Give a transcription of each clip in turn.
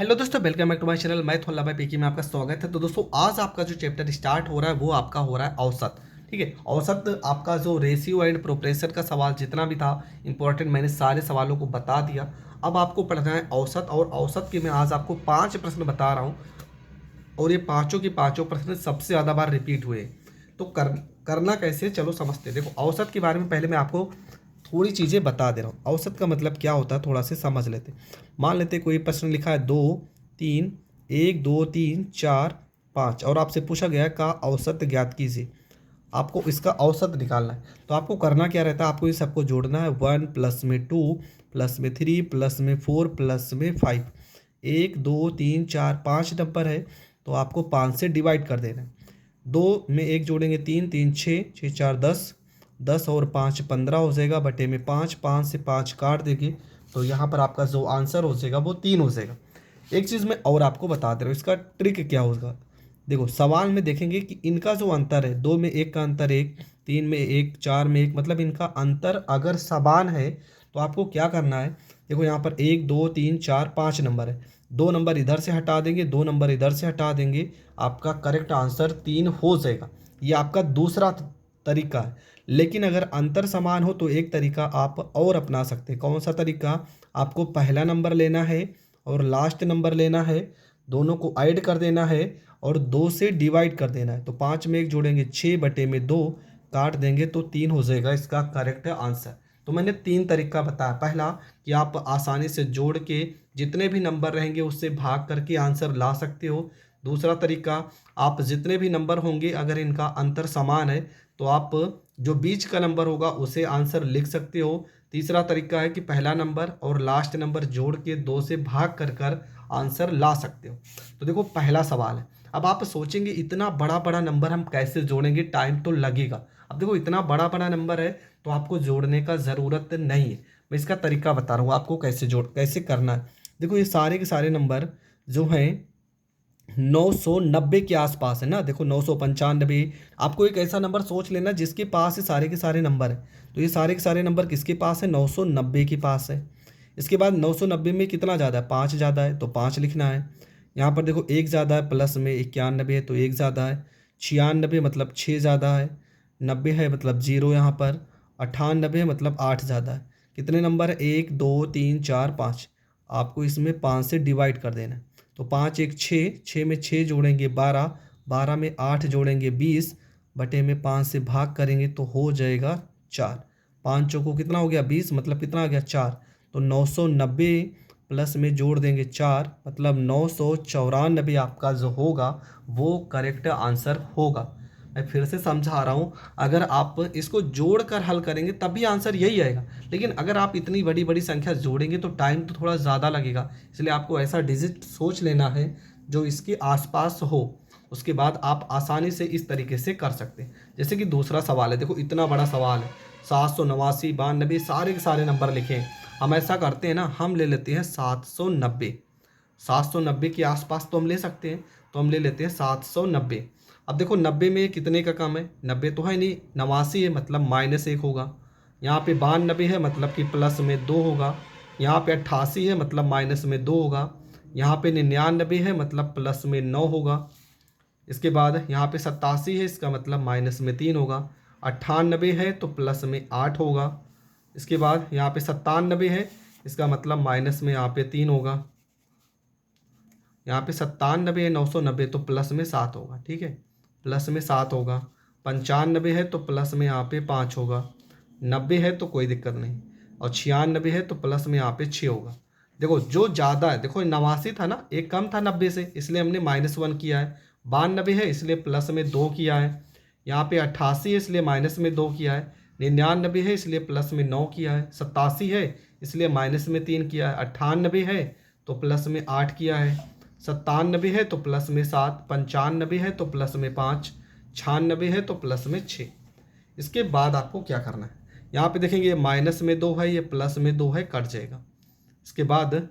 Hello दोस्तों, welcome back to my channel. मैं थोला भाई पीकी में आपका स्वागत है। तो दोस्तों आज आपका जो चैप्टर स्टार्ट हो रहा है वो आपका हो रहा है औसत। ठीक है, औसत आपका जो रेशियो एंड प्रोपोर्शन का सवाल जितना भी था इंपॉर्टेंट, मैंने सारे सवालों को बता दिया। अब आपको पढ़ना है औसत, और औसत के मैं आज आपको 5 प्रश्न बता रहा हूँ, और ये पांचों के पांचों प्रश्न सबसे ज़्यादा बार रिपीट हुए। तो करना कैसे, चलो समझते हैं। देखो, औसत के बारे में पहले मैं आपको थोड़ी चीज़ें बता दे रहा हूँ। औसत का मतलब क्या होता है थोड़ा से समझ लेते हैं। मान लेते हैं कोई प्रश्न लिखा है 2 3 1 2 3 4 5, और आपसे पूछा गया है का औसत ज्ञात कीजिए। आपको इसका औसत निकालना है। तो आपको करना क्या रहता है, आपको ये सबको जोड़ना है। 1 प्लस में 2 प्लस में 3 प्लस में 4 प्लस में 5। 1 2 3 4 5 नंबर है, तो आपको 5 से डिवाइड कर देना है। 2 में 1 जोड़ेंगे 3 3 6 6 4 10, 10 और 5 15 हो जाएगा, बटे में 5, 5 से 5 काट देंगे तो यहाँ पर आपका जो आंसर हो जाएगा वो 3 हो जाएगा। एक चीज़ मैं और आपको बता दे रहा हूँ, इसका ट्रिक क्या होगा। देखो, सवाल में देखेंगे कि इनका जो अंतर है, 2 में 1 का अंतर 1, 3 में 1 4 में 1, मतलब इनका अंतर अगर समान है तो आपको क्या करना है। देखो यहाँ पर 1 2 3 4 5 नंबर है, 2 नंबर इधर से हटा देंगे, 2 नंबर इधर से हटा देंगे, आपका करेक्ट आंसर 3 हो जाएगा। ये आपका दूसरा तरीका है। लेकिन अगर अंतर समान हो तो एक तरीका आप और अपना सकते हैं। कौन सा तरीका, आपको पहला नंबर लेना है और लास्ट नंबर लेना है, दोनों को ऐड कर देना है और 2 से डिवाइड कर देना है। तो 5 में 1 जोड़ेंगे 6 बटे में 2 काट देंगे तो 3 हो जाएगा इसका करेक्ट आंसर। तो मैंने 3 तरीका बताया। पहला कि आप आसानी से जोड़ के जितने भी नंबर रहेंगे उससे भाग करके आंसर ला सकते हो। दूसरा तरीका, आप जितने भी नंबर होंगे अगर इनका अंतर समान है तो आप जो बीच का नंबर होगा उसे आंसर लिख सकते हो। तीसरा तरीका है कि पहला नंबर और लास्ट नंबर जोड़ के 2 से भाग कर कर आंसर ला सकते हो। तो देखो, पहला सवाल है। अब आप सोचेंगे इतना बड़ा बड़ा नंबर हम कैसे जोड़ेंगे, टाइम तो लगेगा। अब देखो, इतना बड़ा बड़ा नंबर है तो आपको जोड़ने का ज़रूरत नहीं है। मैं इसका तरीका बता रहा हूँ आपको कैसे करना है। देखो, ये सारे के सारे नंबर जो हैं 990 के आसपास है ना। देखो, 995। आपको एक ऐसा नंबर सोच लेना जिसके पास ये सारे के सारे नंबर हैं। तो ये सारे के सारे नंबर किसके पास है, 990 के पास है। इसके बाद 990 में कितना ज़्यादा है, 5 ज़्यादा है तो 5 लिखना है। यहाँ पर देखो 1 ज़्यादा है, प्लस में 91 है तो 1 ज़्यादा है। 96 मतलब 6 ज़्यादा है। 90 है मतलब 0 यहाँ पर। 98 मतलब 8 ज़्यादा है। कितने नंबर है, 1 2 3 4 5। आपको इसमें 5 से डिवाइड कर देना है। तो 5 1 6, 6 में 6 जोड़ेंगे 12, 12 में 8 जोड़ेंगे 20, बटे में 5 से भाग करेंगे तो हो जाएगा 4। 5 चौको कितना हो गया 20, मतलब कितना आ गया 4। तो 990 प्लस में जोड़ देंगे 4, मतलब 994 आपका जो होगा वो करेक्ट आंसर होगा। मैं फिर से समझा रहा हूँ, अगर आप इसको जोड़ कर हल करेंगे तभी आंसर यही आएगा। लेकिन अगर आप इतनी बड़ी बड़ी संख्या जोड़ेंगे तो टाइम तो थोड़ा ज़्यादा लगेगा। इसलिए आपको ऐसा डिजिट सोच लेना है जो इसके आसपास हो। उसके बाद आप आसानी से इस तरीके से कर सकते हैं। जैसे कि दूसरा सवाल है, देखो इतना बड़ा सवाल है, 789 92 सारे के सारे नंबर लिखे हैं। हम ऐसा करते हैं ना, हम ले लेते हैं 790। 790 के आसपास तो हम ले सकते हैं, तो हम ले लेते हैं 790। अब देखो 90 में कितने का कम है, 90 तो है नहीं, 89 है मतलब -1 होगा। यहाँ पे 92 है मतलब कि प्लस में 2 होगा। यहाँ पे 88 है मतलब माइनस में 2 होगा। यहाँ पे 99 है मतलब प्लस में 9 होगा। इसके बाद यहाँ पे 87 है, इसका मतलब माइनस में 3 होगा। 98 है तो प्लस में 8 होगा। इसके बाद यहाँ पे 97 है, इसका मतलब माइनस में यहाँ पे 3 होगा। यहाँ पे 97 है, 990 तो प्लस में 7 होगा। ठीक है, प्लस में 7 होगा। 95 है तो प्लस में यहाँ पे 5 होगा। 90 है तो कोई दिक्कत नहीं, और 96 है तो प्लस में यहाँ पे 6 होगा। देखो जो ज़्यादा है, देखो 89 था ना, एक कम था 90 से, इसलिए हमने -1 किया है। 92 है इसलिए प्लस में 2 किया है। यहाँ पे 88 है इसलिए माइनस में 2 किया है। 99 है इसलिए प्लस में 9 किया है। 87 है इसलिए माइनस में 3 किया है। 98 है तो प्लस में 8 किया है। 97 है तो प्लस में 7। 95 है तो प्लस में 5। 96 है तो प्लस में 6। इसके बाद आपको क्या करना है, यहाँ पे देखेंगे ये माइनस में 2 है, ये प्लस में 2 है, कट जाएगा। इसके बाद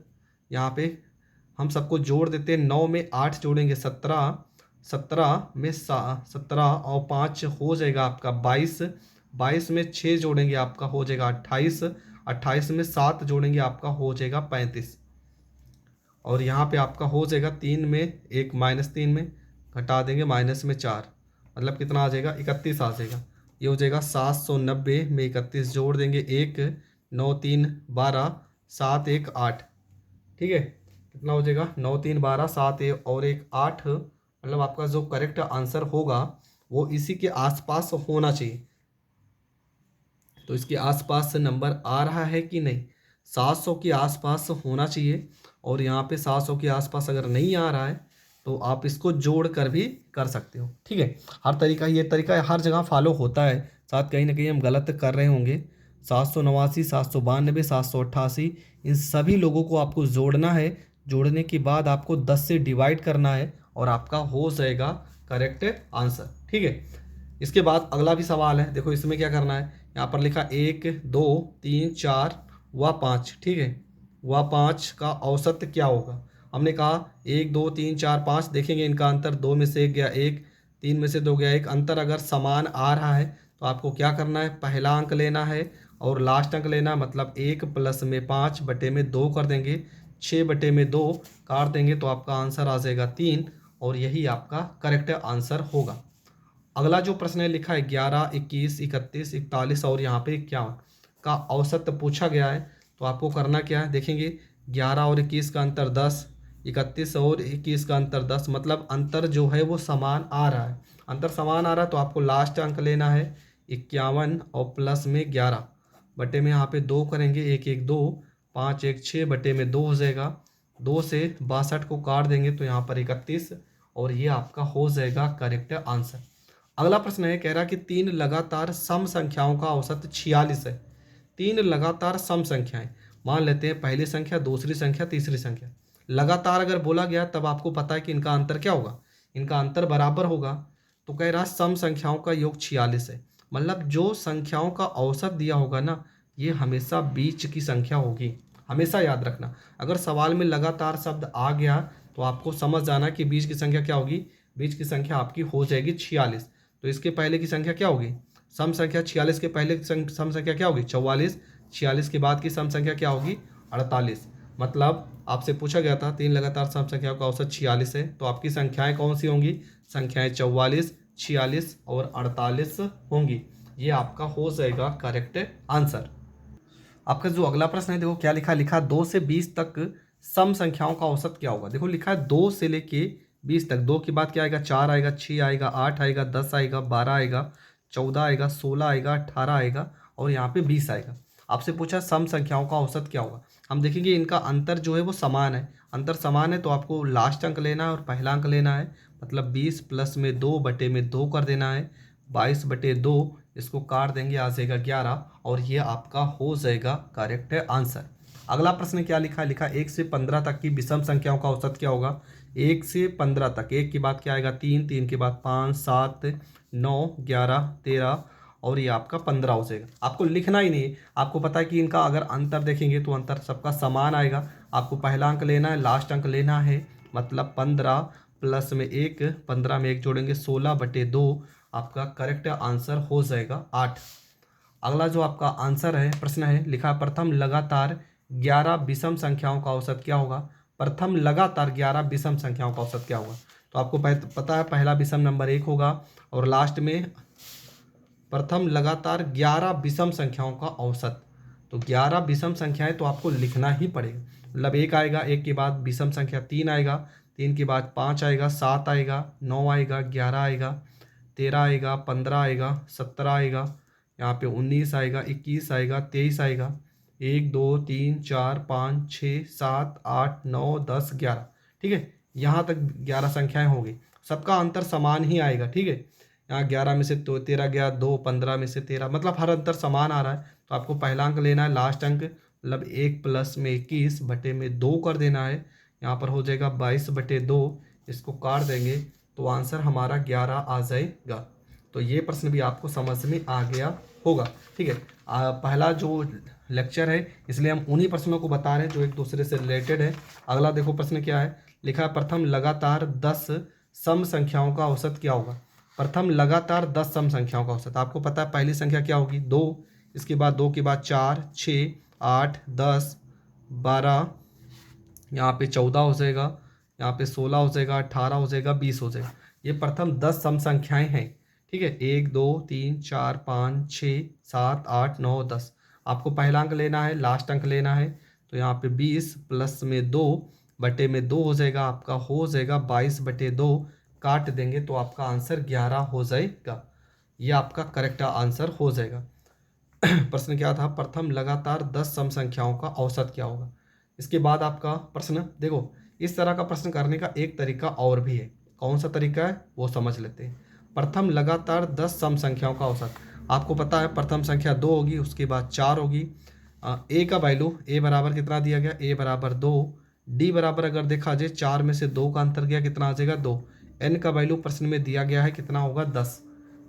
यहाँ पे हम सबको जोड़ देते हैं। 9 में 8 जोड़ेंगे 17, 17 में 17 और 5 हो जाएगा आपका 22। 22 में 6 जोड़ेंगे आपका हो जाएगा 28। 28 में 7 जोड़ेंगे आपका हो जाएगा 35। और यहाँ पे आपका हो जाएगा 3 में 1 -3 में घटा देंगे माइनस में 4, मतलब कितना आ जाएगा 31 आ जाएगा। ये हो जाएगा 790 में 31 जोड़ देंगे 1 9 3 12 7 1 8, ठीक है। कितना हो जाएगा 9 3 12 7 1 और 1 8, मतलब आपका जो करेक्ट आंसर होगा वो इसी के आसपास होना चाहिए। तो इसके आसपास नंबर आ रहा है कि नहीं, 700 के आसपास होना चाहिए। और यहाँ पे 700 के आसपास अगर नहीं आ रहा है तो आप इसको जोड़ कर भी कर सकते हो, ठीक है। ये तरीका हर जगह फॉलो होता है, साथ कहीं ना कहीं हम गलत कर रहे होंगे। 789 792 788 इन सभी लोगों को आपको जोड़ना है। जोड़ने के बाद आपको 10 से डिवाइड करना है और आपका हो जाएगा करेक्ट आंसर, ठीक है। इसके बाद अगला भी सवाल है, देखो इसमें क्या करना है। यहाँ पर लिखा 1 2 3 4 व 5, ठीक है। व 5 का औसत क्या होगा। हमने कहा 1 2 3 4 5, देखेंगे इनका अंतर 2 में से 1 गया 1, 3 में से 2 गया 1। अंतर अगर समान आ रहा है तो आपको क्या करना है, पहला अंक लेना है और लास्ट अंक लेना है, मतलब 1 प्लस में 5 बटे में 2 कर देंगे, 6 बटे में 2 काट देंगे तो आपका आंसर आ जाएगा 3, और यही आपका करेक्ट आंसर होगा। अगला जो प्रश्न है लिखा है 11 21 31 41 और यहाँ पे 51 का औसत पूछा गया है। तो आपको करना क्या है, देखेंगे 11 और 21 का अंतर 10, 31 और 21 का अंतर 10, मतलब अंतर जो है वो समान आ रहा है। अंतर समान आ रहा है तो आपको लास्ट अंक लेना है 51 और प्लस में 11 बटे में यहाँ पे 2 करेंगे, 1 1 2 5 1 6 बटे में 2 हो जाएगा। 2 से 62 को काट देंगे तो यहाँ पर 31, और ये आपका हो जाएगा करेक्ट आंसर। अगला प्रश्न है, कह रहा कि 3 लगातार सम संख्याओं का औसत 46 है। 3 लगातार सम संख्याएं, मान लेते हैं पहली संख्या दूसरी संख्या तीसरी संख्या। लगातार अगर बोला गया तब आपको पता है कि इनका अंतर क्या होगा, इनका अंतर बराबर होगा। तो कह रहा सम संख्याओं का योग 46 है, मतलब जो संख्याओं का औसत दिया होगा ना, ये हमेशा बीच की संख्या होगी। हमेशा याद रखना, अगर सवाल में लगातार शब्द आ गया तो आपको समझ जाना कि बीच की संख्या क्या होगी। बीच की संख्या आपकी हो जाएगी 46। तो इसके पहले की संख्या क्या होगी, सम संख्या 46 के पहले सम संख्या क्या होगी 44, 46 के बाद की सम संख्या क्या होगी 48। मतलब आपसे पूछा गया था 3 लगातार सम संख्याओं का औसत 46 है, तो आपकी संख्याएं कौन सी होंगी, संख्याएं 44 46 और 48 होंगी। ये आपका हो जाएगा करेक्ट आंसर। आपका जो अगला प्रश्न है देखो क्या लिखा 2 से 20 तक सम संख्याओं का औसत क्या होगा। देखो लिखा है 2 से लेके 20 तक, 2 के बाद क्या आएगा 4 आएगा 6 आएगा 8 आएगा 10 आएगा 12 आएगा 14 आएगा 16 आएगा 18 आएगा और यहाँ पे 20 आएगा। आपसे पूछा सम संख्याओं का औसत क्या होगा। हम देखेंगे इनका अंतर जो है वो समान है, अंतर समान है तो आपको लास्ट अंक लेना है और पहला अंक लेना है, मतलब 20 प्लस में 2 बटे में 2 कर देना है, 22 बटे 2, इसको काट देंगे आ जाएगा 11, और ये आपका हो जाएगा करेक्ट आंसर। अगला प्रश्न क्या लिखा 1 से 15 तक की विषम संख्याओं का औसत क्या होगा। 1 से 15 तक, 1 के बाद क्या आएगा 3, 3 के बाद 5 7 9 11 13 और ये आपका 15 हो जाएगा। आपको लिखना ही नहीं है, आपको पता है कि इनका अगर अंतर देखेंगे तो अंतर सबका समान आएगा। आपको पहला अंक लेना है, लास्ट अंक लेना है, मतलब 15 प्लस में 1, 15 में 1 जोड़ेंगे 16 बटे 2, आपका करेक्ट आंसर हो जाएगा 8। अगला जो आपका आंसर है प्रश्न है लिखा प्रथम लगातार 11 विषम संख्याओं का औसत क्या होगा। प्रथम लगातार 11 विषम संख्याओं का औसत क्या होगा। तो आपको पता है पहला विषम नंबर 1 होगा और लास्ट में प्रथम लगातार 11 विषम संख्याओं का औसत। तो 11 विषम संख्याएं तो आपको लिखना ही पड़ेगा, मतलब 1 आएगा, 1 के बाद विषम संख्या 3 आएगा, 3 के बाद 5 आएगा, 7 आएगा, 9 आएगा, 11 आएगा, 13 आएगा, 15 आएगा, 17 आएगा, यहाँ पे 19 आएगा, 21 आएगा, 23 आएगा, 1 2 3 4 5 6 7 8 9 10 11, ठीक है। यहाँ तक 11 संख्याएं होंगी, सबका अंतर समान ही आएगा, ठीक है। यहाँ 11 में से तो 13 गया, 2 15 में से 13, मतलब हर अंतर समान आ रहा है। तो आपको पहला अंक लेना है, लास्ट अंक मतलब 1 प्लस में 21 बटे में 2 कर देना है, यहाँ पर हो जाएगा 22 बटे 2, इसको काट देंगे तो आंसर हमारा 11 आ जाएगा। तो ये प्रश्न भी आपको समझ में आ गया होगा, ठीक है। पहला जो लेक्चर है इसलिए हम उन्हीं प्रश्नों को बता रहे हैं जो एक दूसरे से रिलेटेड है। अगला देखो प्रश्न क्या है लिखा है प्रथम लगातार 10 सम संख्याओं का औसत क्या होगा। प्रथम लगातार 10 सम संख्याओं का औसत, आपको पता है पहली संख्या क्या होगी 2, इसके बाद 2 के बाद 4 6 8 10 12 यहाँ पे 14 हो जाएगा, यहाँ पे 16 हो जाएगा, 18 हो जाएगा, 20 हो जाएगा। ये प्रथम 10 सम संख्याएं हैं। ठीक है, 1 2 3 4 5 6 7 8 9 10। आपको पहला अंक लेना है, लास्ट अंक लेना है। तो यहाँ पे 20 प्लस में 2 बटे में 2 हो जाएगा, आपका हो जाएगा 22 बटे 2। काट देंगे तो आपका आंसर 11 हो जाएगा। ये आपका करेक्ट आंसर हो जाएगा। प्रश्न क्या था, प्रथम लगातार 10 सम संख्याओं का औसत क्या होगा। इसके बाद आपका प्रश्न देखो, इस तरह का प्रश्न करने का एक तरीका और भी है। कौन सा तरीका है वो समझ लेते हैं। प्रथम लगातार 10 सम संख्याओं का औसत, आपको पता है प्रथम संख्या 2 होगी, उसके बाद 4 होगी। ए का वैल्यू, ए बराबर कितना दिया गया, ए बराबर 2। डी बराबर अगर देखा जाए 4 में से 2 का अंतर गया, कितना आ जाएगा 2। एन का वैल्यू प्रश्न में दिया गया है, कितना होगा 10।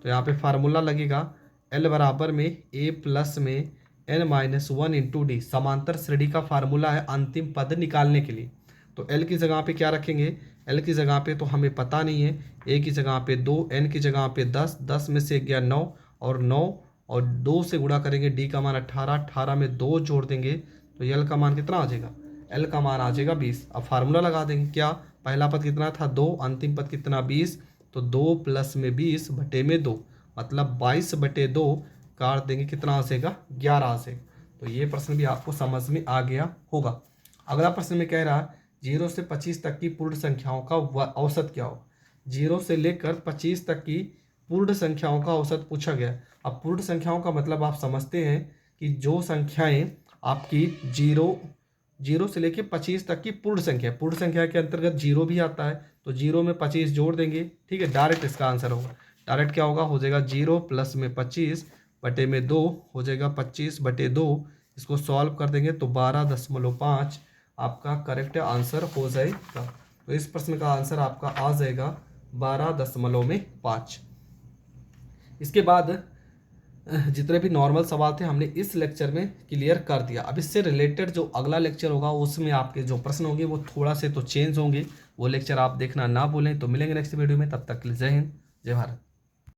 तो यहाँ पे फार्मूला लगेगा एल बराबर में ए प्लस में एन माइनस 1 इंटू डी। समांतर श्रेणी का फार्मूला है अंतिम पद निकालने के लिए। तो एल की जगह पे क्या रखेंगे, एल की जगह पे तो हमें पता नहीं है, ए की जगह पे 2, एन की जगह पे 10, 10 में से गया 9 और 9 और 2 से गुणा करेंगे, डी का मान 18, 18 में 2 जोड़ देंगे तो एल का मान कितना आ जाएगा, एल का मान आ जाएगा 20। अब फार्मूला लगा देंगे, क्या पहला पद कितना था 2, अंतिम पद कितना 20, तो 2 प्लस में 20 बटे में 2, मतलब 22 बटे 2। काट देंगे, कितना आ जाएगा 11 आ जाएगा। तो ये प्रश्न भी आपको समझ में आ गया होगा। अगला प्रश्न में कह रहा है 0 से 25 तक की पूर्ण संख्याओं का औसत क्या हो। 0 से लेकर 25 तक की पूर्ण संख्याओं का औसत पूछा गया। अब पूर्ण संख्याओं का मतलब आप समझते हैं कि जो संख्याएं आपकी 0 से लेकर 25 तक की पूर्ण संख्या के अंतर्गत 0 भी आता है, तो 0 में 25 जोड़ देंगे। ठीक है, डायरेक्ट इसका आंसर होगा। डायरेक्ट क्या होगा, हो जाएगा 0 प्लस में 25 बटे में 2 हो जाएगा 25 बटे 2। इसको सॉल्व कर देंगे तो 12.5 आपका करेक्ट आंसर हो जाएगा। तो इस प्रश्न का आंसर आपका आ जाएगा 12.5। इसके बाद जितने भी नॉर्मल सवाल थे हमने इस लेक्चर में क्लियर कर दिया। अब इससे रिलेटेड जो अगला लेक्चर होगा उसमें आपके जो प्रश्न होंगे वो थोड़ा से तो चेंज होंगे, वो लेक्चर आप देखना ना भूलें। तो मिलेंगे नेक्स्ट वीडियो में, तब तक के लिए जय हिंद, जय भारत।